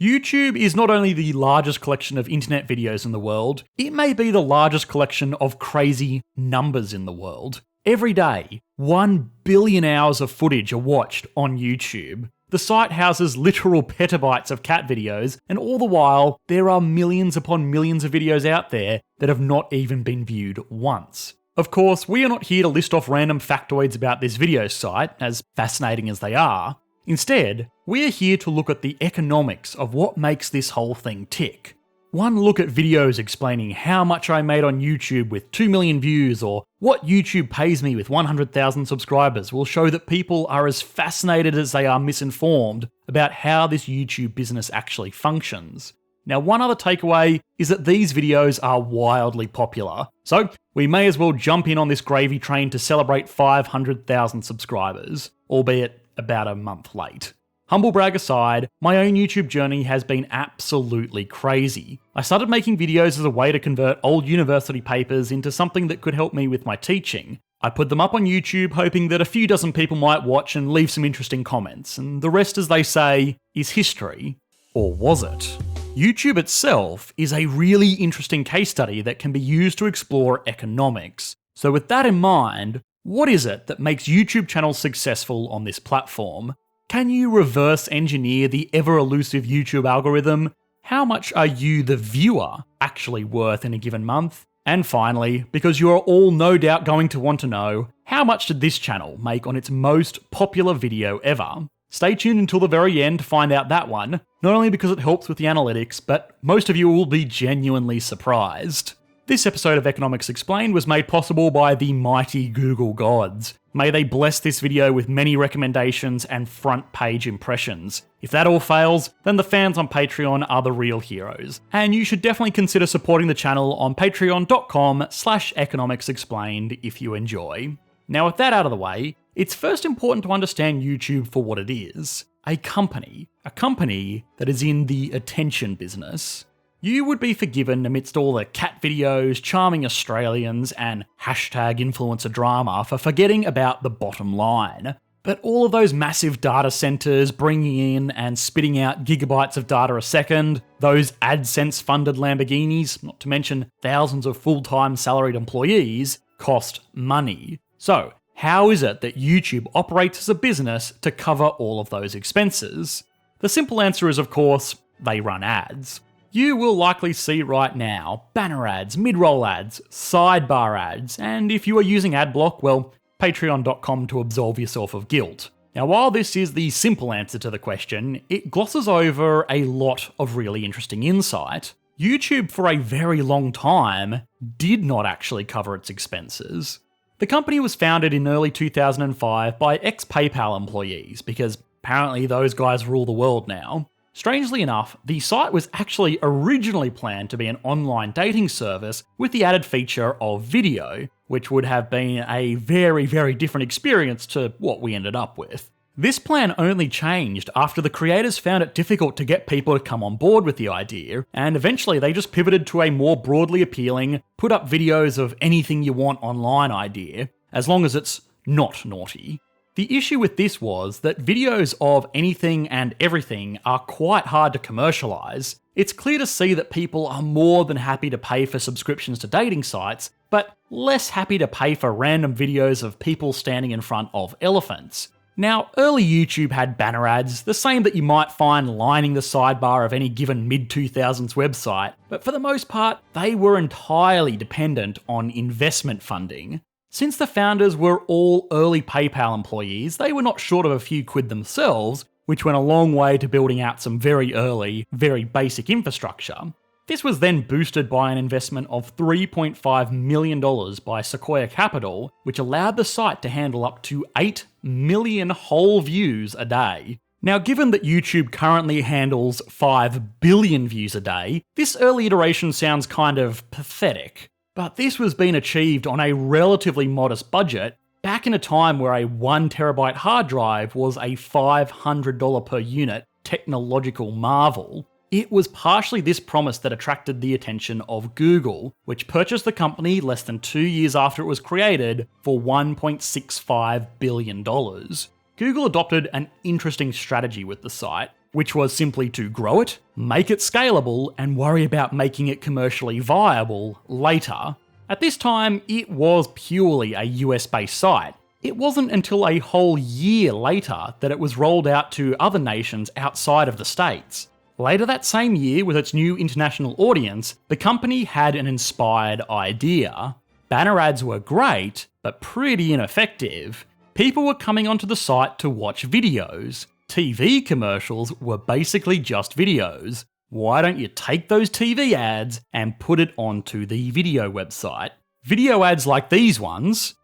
YouTube is not only the largest collection of internet videos in the world, it may be the largest collection of crazy numbers in the world. Every day, 1 billion hours of footage are watched on YouTube. The site houses literal petabytes of cat videos, and all the while, there are millions upon millions of videos out there that have not even been viewed once. Of course, we are not here to list off random factoids about this video site, as fascinating as they are. Instead, we are here to look at the economics of what makes this whole thing tick. One look at videos explaining how much I made on YouTube with 2 million views or what YouTube pays me with 100,000 subscribers will show that people are as fascinated as they are misinformed about how this YouTube business actually functions. Now, one other takeaway is that these videos are wildly popular, so we may as well jump in on this gravy train to celebrate 500,000 subscribers, albeit about a month late. Humble brag aside, my own YouTube journey has been absolutely crazy. I started making videos as a way to convert old university papers into something that could help me with my teaching. I put them up on YouTube hoping that a few dozen people might watch and leave some interesting comments, and the rest, as they say, is history. Or was it? YouTube itself is a really interesting case study that can be used to explore economics. So with that in mind, what is it that makes YouTube channels successful on this platform? Can you reverse engineer the ever-elusive YouTube algorithm? How much are you, the viewer, actually worth in a given month? And finally, because you are all no doubt going to want to know, how much did this channel make on its most popular video ever? Stay tuned until the very end to find out that one, not only because it helps with the analytics, but most of you will be genuinely surprised. This episode of Economics Explained was made possible by the mighty Google gods. May they bless this video with many recommendations and front page impressions. If that all fails, then the fans on Patreon are the real heroes. And you should definitely consider supporting the channel on patreon.com/economicsexplained if you enjoy. Now with that out of the way, it's first important to understand YouTube for what it is. A company that is in the attention business. You would be forgiven amidst all the cat videos, charming Australians, and #influencer drama for forgetting about the bottom line. But all of those massive data centers bringing in and spitting out gigabytes of data a second, those Adsense-funded Lamborghinis, not to mention thousands of full-time salaried employees, cost money. So, how is it that YouTube operates as a business to cover all of those expenses? The simple answer is, of course, they run ads. You will likely see right now banner ads, mid-roll ads, sidebar ads, and if you are using adblock, well, patreon.com to absolve yourself of guilt. Now, while this is the simple answer to the question, it glosses over a lot of really interesting insight. YouTube, for a very long time, did not actually cover its expenses. The company was founded in early 2005 by ex-PayPal employees, because apparently those guys rule the world now. Strangely enough, the site was actually originally planned to be an online dating service with the added feature of video, which would have been a very, very different experience to what we ended up with. This plan only changed after the creators found it difficult to get people to come on board with the idea, and eventually they just pivoted to a more broadly appealing, put up videos of anything you want online idea, as long as it's not naughty. The issue with this was that videos of anything and everything are quite hard to commercialise. It's clear to see that people are more than happy to pay for subscriptions to dating sites, but less happy to pay for random videos of people standing in front of elephants. Now, early YouTube had banner ads, the same that you might find lining the sidebar of any given mid-2000s website, but for the most part, they were entirely dependent on investment funding. Since the founders were all early PayPal employees, they were not short of a few quid themselves, which went a long way to building out some very early, very basic infrastructure. This was then boosted by an investment of $3.5 million by Sequoia Capital, which allowed the site to handle up to 8 million whole views a day. Now, given that YouTube currently handles 5 billion views a day, this early iteration sounds kind of pathetic. But this was being achieved on a relatively modest budget, back in a time where a 1TB hard drive was a $500 per unit technological marvel. It was partially this promise that attracted the attention of Google, which purchased the company less than 2 years after it was created for $1.65 billion. Google adopted an interesting strategy with the site. which was simply to grow it, make it scalable, and worry about making it commercially viable later. At this time, it was purely a US-based site. It wasn't until a whole year later that it was rolled out to other nations outside of the States. Later that same year, with its new international audience, the company had an inspired idea. Banner ads were great, but pretty ineffective. People were coming onto the site to watch videos. TV commercials were basically just videos. Why don't you take those TV ads and put it onto the video website? Video ads like these ones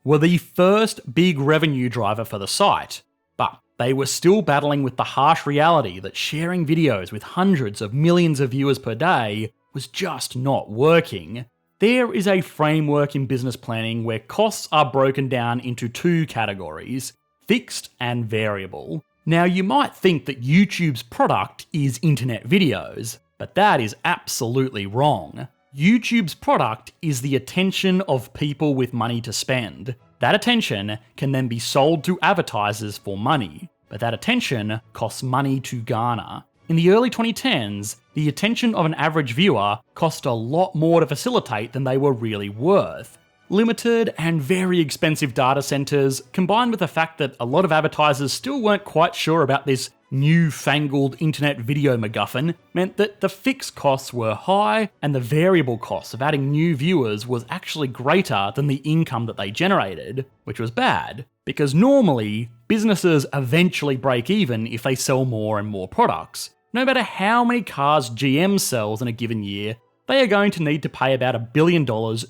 were the first big revenue driver for the site, but they were still battling with the harsh reality that sharing videos with hundreds of millions of viewers per day was just not working. There is a framework in business planning where costs are broken down into two categories: fixed and variable. Now, you might think that YouTube's product is internet videos, but that is absolutely wrong. YouTube's product is the attention of people with money to spend. That attention can then be sold to advertisers for money, but that attention costs money to garner. In the early 2010s, the attention of an average viewer cost a lot more to facilitate than they were really worth. Limited and very expensive data centers, combined with the fact that a lot of advertisers still weren't quite sure about this newfangled internet video MacGuffin, meant that the fixed costs were high and the variable cost of adding new viewers was actually greater than the income that they generated, which was bad, because normally businesses eventually break even if they sell more and more products. No matter how many cars GM sells in a given year, they are going to need to pay about $1 billion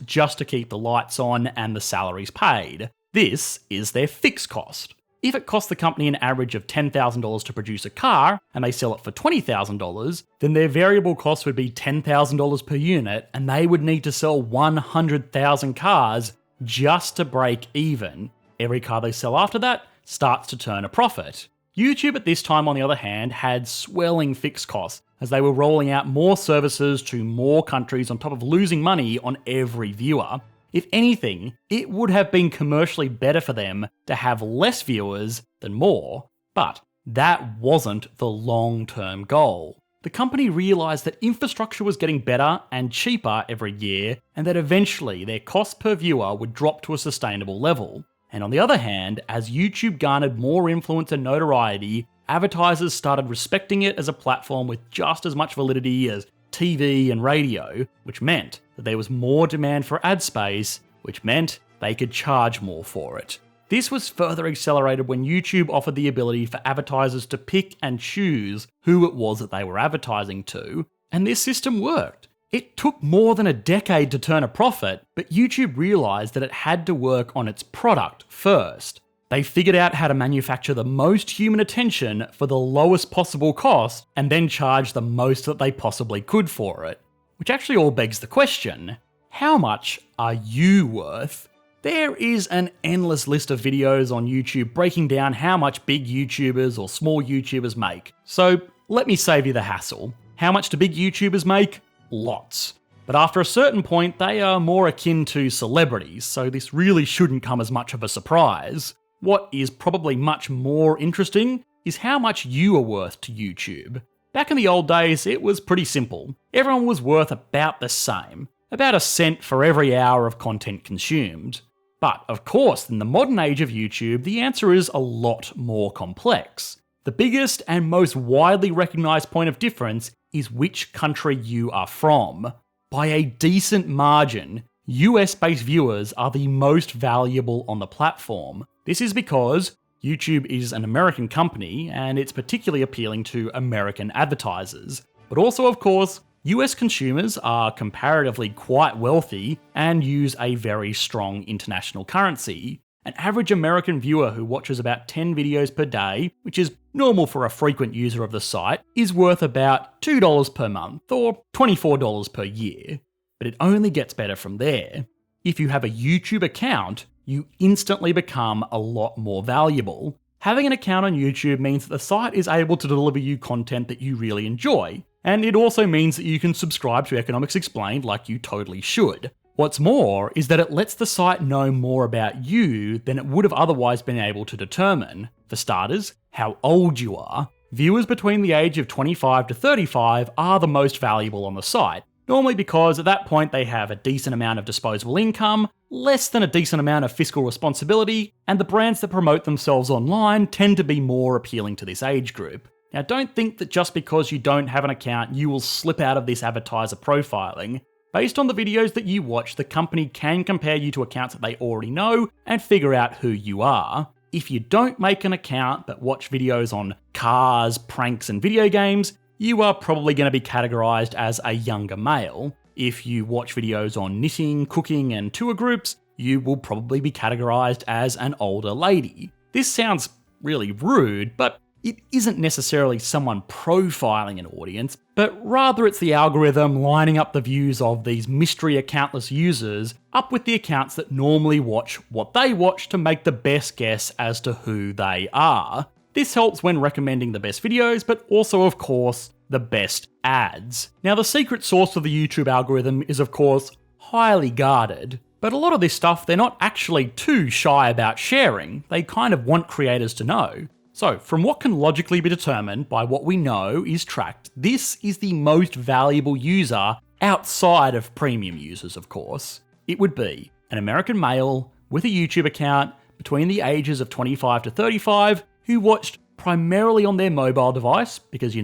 just to keep the lights on and the salaries paid. This is their fixed cost. If it costs the company an average of $10,000 to produce a car and they sell it for $20,000, then their variable cost would be $10,000 per unit and they would need to sell 100,000 cars just to break even. Every car they sell after that starts to turn a profit. YouTube at this time, on the other hand, had swelling fixed costs as they were rolling out more services to more countries on top of losing money on every viewer. If anything, it would have been commercially better for them to have less viewers than more, but that wasn't the long-term goal. The company realised that infrastructure was getting better and cheaper every year, and that eventually their cost per viewer would drop to a sustainable level. And on the other hand, as YouTube garnered more influence and notoriety, advertisers started respecting it as a platform with just as much validity as TV and radio, which meant that there was more demand for ad space, which meant they could charge more for it. This was further accelerated when YouTube offered the ability for advertisers to pick and choose who it was that they were advertising to, and this system worked. It took more than a decade to turn a profit, but YouTube realised that it had to work on its product first. They figured out how to manufacture the most human attention for the lowest possible cost, and then charge the most that they possibly could for it. Which actually all begs the question, how much are you worth? There is an endless list of videos on YouTube breaking down how much big YouTubers or small YouTubers make. So let me save you the hassle. How much do big YouTubers make? Lots. But after a certain point, they are more akin to celebrities, so this really shouldn't come as much of a surprise. What is probably much more interesting is how much you are worth to YouTube. Back in the old days, it was pretty simple. Everyone was worth about the same, about a cent for every hour of content consumed. But of course, in the modern age of YouTube, the answer is a lot more complex. The biggest and most widely recognised point of difference is which country you are from. By a decent margin, US-based viewers are the most valuable on the platform. This is because YouTube is an American company and it's particularly appealing to American advertisers. But also, of course, US consumers are comparatively quite wealthy and use a very strong international currency. An average American viewer who watches about 10 videos per day, which is normal for a frequent user of the site, is worth about $2 per month or $24 per year. But it only gets better from there. If you have a YouTube account, you instantly become a lot more valuable. Having an account on YouTube means that the site is able to deliver you content that you really enjoy, and it also means that you can subscribe to Economics Explained like you totally should. What's more is that it lets the site know more about you than it would have otherwise been able to determine. For starters, how old you are. viewers between the age of 25 to 35 are the most valuable on the site. Normally because at that point they have a decent amount of disposable income, less than a decent amount of fiscal responsibility, and the brands that promote themselves online tend to be more appealing to this age group. Now don't think that just because you don't have an account you will slip out of this advertiser profiling. Based on the videos that you watch, the company can compare you to accounts that they already know and figure out who you are. If you don't make an account but watch videos on cars, pranks and video games, you are probably going to be categorized as a younger male. If you watch videos on knitting, cooking and tour groups, you will probably be categorized as an older lady. This sounds really rude, but it isn't necessarily someone profiling an audience, but rather it's the algorithm lining up the views of these mystery accountless users up with the accounts that normally watch what they watch to make the best guess as to who they are. This helps when recommending the best videos, but also, of course, the best ads. Now, the secret sauce of the YouTube algorithm is, of course, highly guarded, but a lot of this stuff they're not actually too shy about sharing. They kind of want creators to know. So, from what can logically be determined by what we know is tracked, this is the most valuable user outside of premium users, of course. It would be an American male with a YouTube account between the ages of 25 to 35 who watched primarily on their mobile device, because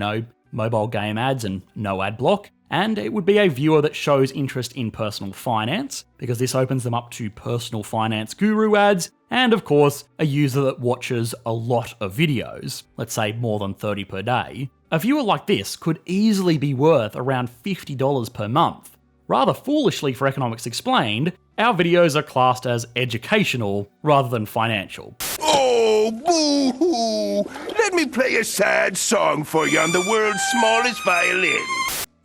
mobile game ads and no ad block, and it would be a viewer that shows interest in personal finance, because this opens them up to personal finance guru ads, and of course, a user that watches a lot of videos, let's say more than 30 per day. A viewer like this could easily be worth around $50 per month. Rather foolishly for Economics Explained, our videos are classed as educational rather than financial. Oh, boo-hoo! Let me play a sad song for you on the world's smallest violin.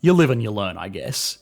You live and you learn, I guess.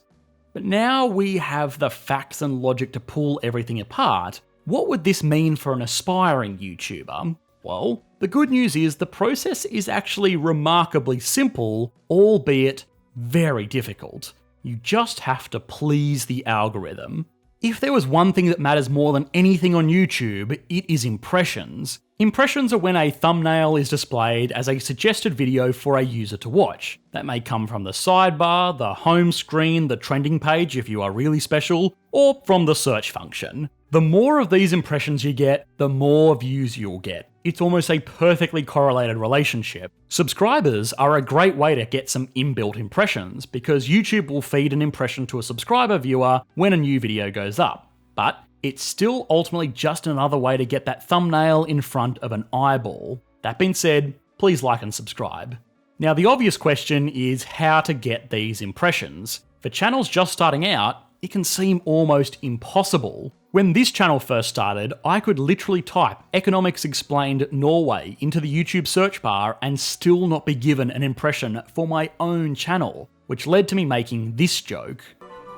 But now we have the facts and logic to pull everything apart. What would this mean for an aspiring YouTuber? Well, the good news is the process is actually remarkably simple, albeit very difficult. You just have to please the algorithm. If there was one thing that matters more than anything on YouTube, it is impressions. Impressions are when a thumbnail is displayed as a suggested video for a user to watch. That may come from the sidebar, the home screen, the trending page if you are really special, or from the search function. The more of these impressions you get, the more views you'll get. It's almost a perfectly correlated relationship. Subscribers are a great way to get some inbuilt impressions, because YouTube will feed an impression to a subscriber viewer when a new video goes up. But it's still ultimately just another way to get that thumbnail in front of an eyeball. That being said, please like and subscribe. Now, the obvious question is how to get these impressions. For channels just starting out, it can seem almost impossible. When this channel first started, I could literally type Economics Explained Norway into the YouTube search bar and still not be given an impression for my own channel, which led to me making this joke.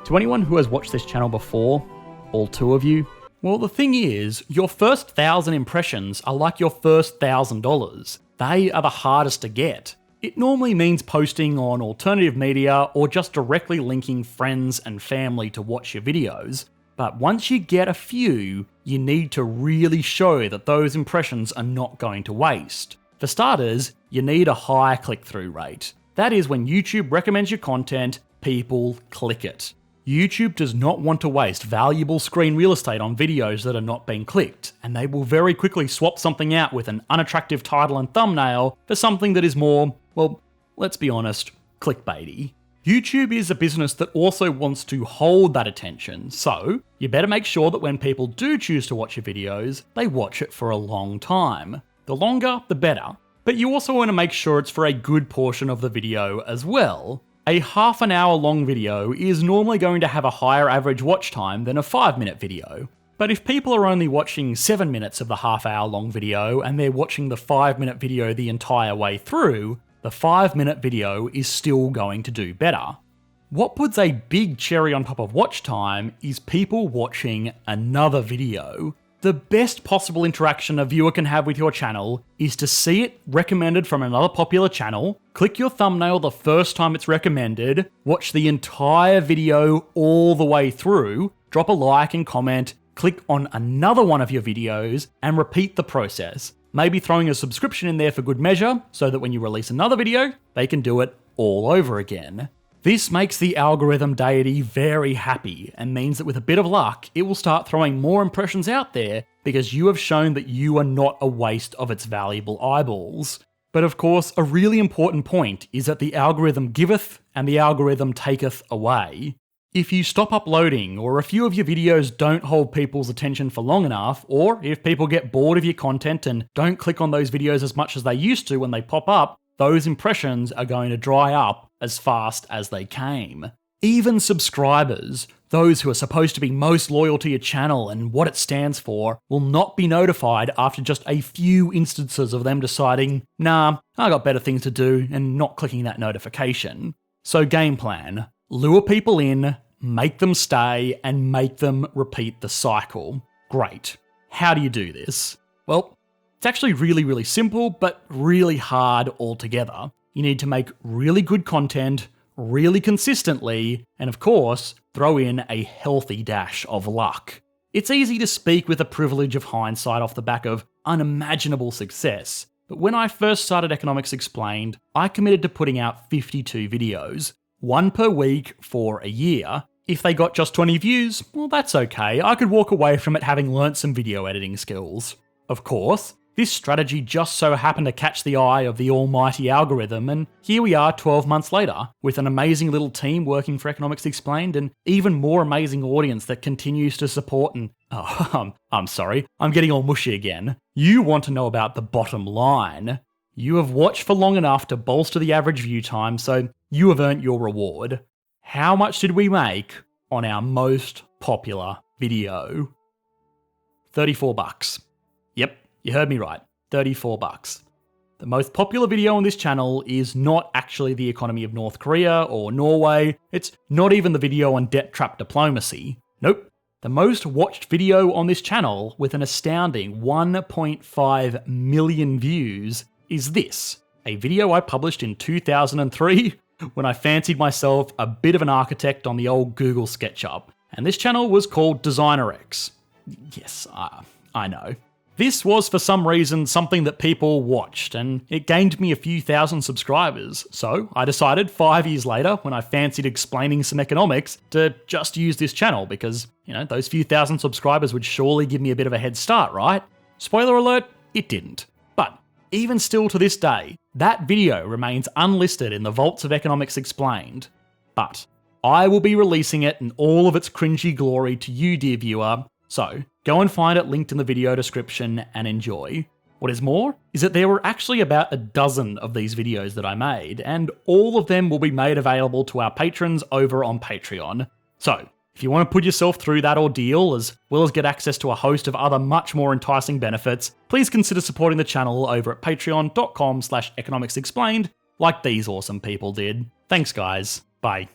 To anyone who has watched this channel before, all 2 of you, well, the thing is, your first 1,000 impressions are like your first $1,000. They are the hardest to get. It normally means posting on alternative media or just directly linking friends and family to watch your videos. But once you get a few, you need to really show that those impressions are not going to waste. For starters, you need a high click-through rate. That is when YouTube recommends your content, people click it. YouTube does not want to waste valuable screen real estate on videos that are not being clicked, and they will very quickly swap something out with an unattractive title and thumbnail for something that is more, well, let's be honest, clickbaity. YouTube is a business that also wants to hold that attention, so you better make sure that when people do choose to watch your videos, they watch it for a long time. The longer, the better. But you also want to make sure it's for a good portion of the video as well. A half an hour long video is normally going to have a higher average watch time than a 5-minute video. But if people are only watching 7 minutes of the half-hour long video and they're watching the 5-minute video the entire way through, the 5-minute video is still going to do better. What puts a big cherry on top of watch time is people watching another video. The best possible interaction a viewer can have with your channel is to see it recommended from another popular channel, click your thumbnail the first time it's recommended, watch the entire video all the way through, drop a like and comment, click on another one of your videos, and repeat the process. maybe throwing a subscription in there for good measure so that when you release another video, they can do it all over again. This makes the algorithm deity very happy and means that with a bit of luck, it will start throwing more impressions out there because you have shown that you are not a waste of its valuable eyeballs. But of course, a really important point is that the algorithm giveth and the algorithm taketh away. If you stop uploading, or a few of your videos don't hold people's attention for long enough, or if people get bored of your content and don't click on those videos as much as they used to when they pop up, those impressions are going to dry up as fast as they came. Even subscribers, those who are supposed to be most loyal to your channel and what it stands for, will not be notified after just a few instances of them deciding, nah, I got better things to do, and not clicking that notification. So game plan. Lure people in, make them stay, and make them repeat the cycle. Great. How do you do this? Well, it's actually really simple, but really hard altogether. You need to make really good content, really consistently, and of course, throw in a healthy dash of luck. It's easy to speak with the privilege of hindsight off the back of unimaginable success, but when I first started Economics Explained, I committed to putting out 52 videos, one per week for a year. If they got just 20 views, well that's okay, I could walk away from it having learnt some video editing skills. Of course, this strategy just so happened to catch the eye of the almighty algorithm, and here we are 12 months later, with an amazing little team working for Economics Explained, and even more amazing audience that continues to support and... I'm sorry, I'm getting all mushy again. You want to know about the bottom line. You have watched for long enough to bolster the average view time, so you have earned your reward. How much did we make on our most popular video? $34. Yep. You heard me right, $34. The most popular video on this channel is not actually the economy of North Korea or Norway, it's not even the video on debt trap diplomacy. Nope. The most watched video on this channel with an astounding 1.5 million views is this, a video I published in 2003 when I fancied myself a bit of an architect on the old Google SketchUp, and this channel was called Designer X. Yes, I know. This was for some reason something that people watched, and it gained me a few thousand subscribers, so I decided 5 years later, when I fancied explaining some economics, to just use this channel because, those few thousand subscribers would surely give me a bit of a head start, right? Spoiler alert, it didn't. But even still to this day, that video remains unlisted in the vaults of Economics Explained. But I will be releasing it in all of its cringy glory to you, dear viewer, so go and find it linked in the video description and enjoy. What is more, is that there were actually about a dozen of these videos that I made, and all of them will be made available to our patrons over on Patreon. So, if you want to put yourself through that ordeal, as well as get access to a host of other much more enticing benefits, please consider supporting the channel over at patreon.com/economicsexplained, like these awesome people did. Thanks guys, bye.